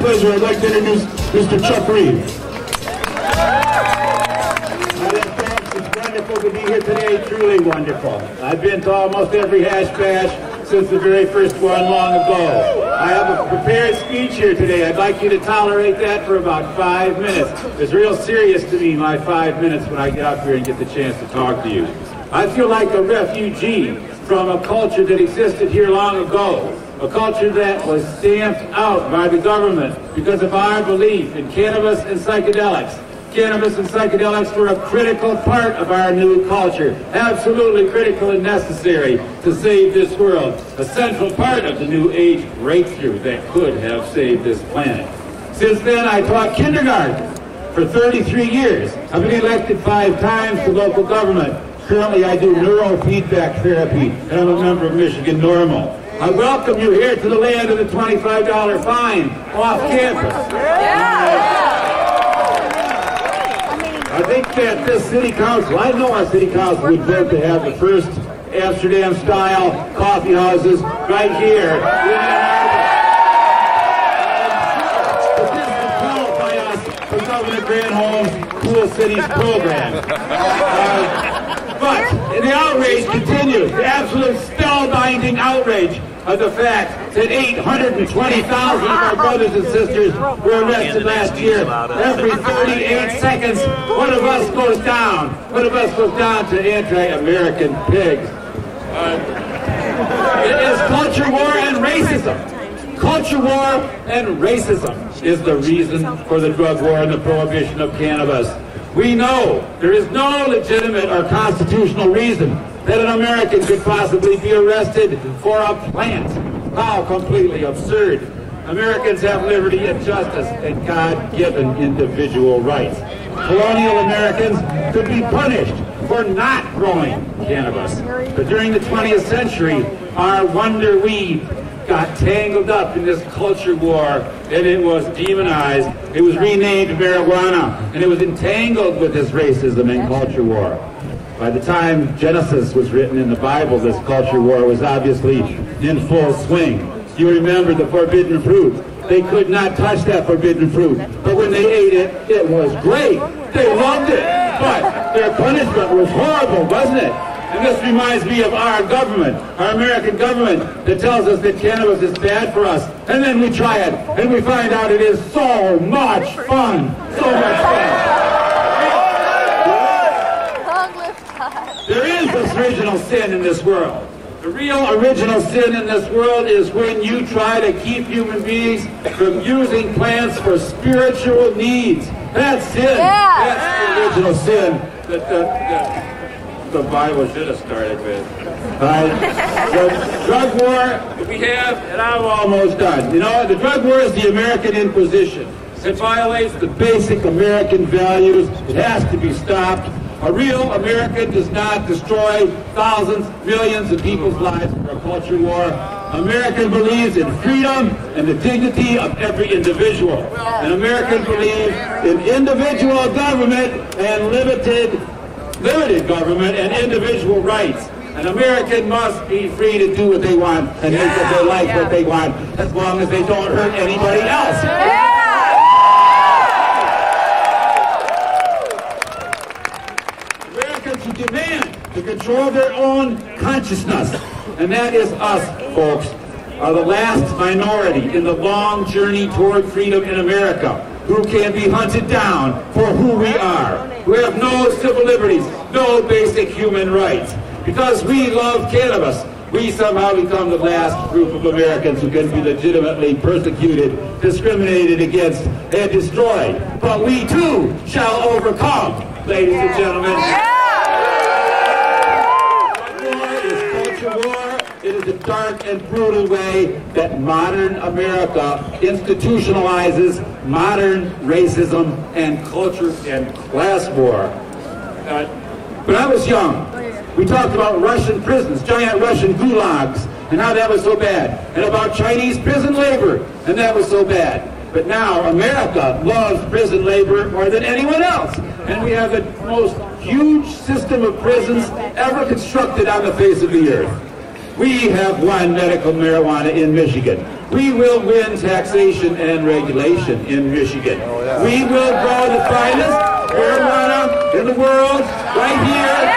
pleasure, I'd like to introduce Mr. Chuck Ream. It's wonderful to be here today, truly wonderful. I've been to almost every hash bash since the very first one long ago. I have a prepared speech here today. I'd like you to tolerate that for about 5 minutes. It's real serious to me, my 5 minutes, when I get up here and get the chance to talk to you. I feel like a refugee from a culture that existed here long ago. A culture that was stamped out by the government because of our belief in cannabis and psychedelics. Cannabis and psychedelics were a critical part of our new culture, absolutely critical and necessary to save this world, a central part of the new age breakthrough that could have saved this planet. Since then, I taught kindergarten for 33 years. I've been elected 5 times to local government. Currently, I do neurofeedback therapy, and I'm a member of Michigan Normal. I welcome you here to the land of the $25 fine off campus. I think that this city council, I know our city council would vote to have the first Amsterdam-style coffee houses right here. But this is followed by us for Governor Granholm's Cool Cities program. But the outrage continues, the absolute spellbinding outrage of the fact that 820,000 of our brothers and sisters were arrested last year. Every 38 seconds, one of us goes down. One of us goes down to anti-American pigs. It is culture war and racism. Culture war and racism is the reason for the drug war and the prohibition of cannabis. We know there is no legitimate or constitutional reason that an American could possibly be arrested for a plant. How completely absurd. Americans have liberty and justice and God-given individual rights. Colonial Americans could be punished for not growing cannabis. But during the 20th century, our wonder weed got tangled up in this culture war, and it was demonized. It was renamed marijuana, and it was entangled with this racism and culture war. By the time Genesis was written in the Bible, this culture war was obviously in full swing. You remember the forbidden fruit. They could not touch that forbidden fruit, but when they ate it, it was great. They loved it, but their punishment was horrible, wasn't it? And this reminds me of our government, our American government, that tells us that cannabis is bad for us. And then we try it, and we find out it is so much fun. So much fun. There is this original sin in this world. The real original sin in this world is when you try to keep human beings from using plants for spiritual needs. That's sin. That's the original sin that the Bible should have started with. The drug war we have, and I'm almost done. You know, the drug war is the American Inquisition. It violates the basic American values. It has to be stopped. A real American does not destroy thousands, millions of people's lives for a culture war. American believes in freedom and the dignity of every individual. An American believes in individual government and limited government and individual rights. An American must be free to do what they want and make their life what they want, as long as they don't hurt anybody else. Americans who demand to control their own consciousness, and that is us, folks, are the last minority in the long journey toward freedom in America, who can be hunted down for who we are, who have no civil liberties, no basic human rights. Because we love cannabis, we somehow become the last group of Americans who can be legitimately persecuted, discriminated against, and destroyed. But we too shall overcome, ladies and gentlemen. It is a dark and brutal way that modern America institutionalizes modern racism and culture and class war. When I was young, we talked about Russian prisons, giant Russian gulags, and how that was so bad, and about Chinese prison labor, and that was so bad. But now America loves prison labor more than anyone else, and we have the most huge system of prisons ever constructed on the face of the earth. We have won medical marijuana in Michigan. We will win taxation and regulation in Michigan. We will grow the finest marijuana in the world right here.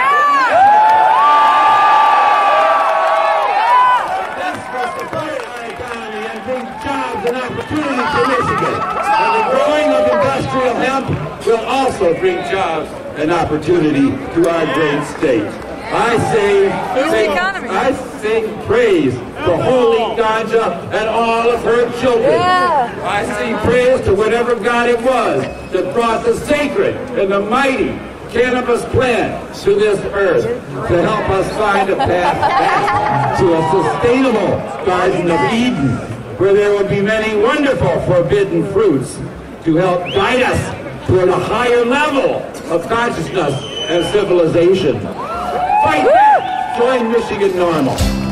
This will support our economy and bring jobs and opportunity to Michigan. And the growing of industrial hemp will also bring jobs and opportunity to our great state. I sing praise for Holy Ganja and all of her children. I sing praise to whatever God it was that brought the sacred and the mighty cannabis plant to this earth to help us find a path back to a sustainable Garden of Eden, where there will be many wonderful forbidden fruits to help guide us toward a higher level of consciousness and civilization. Fight back! Join Michigan NORML.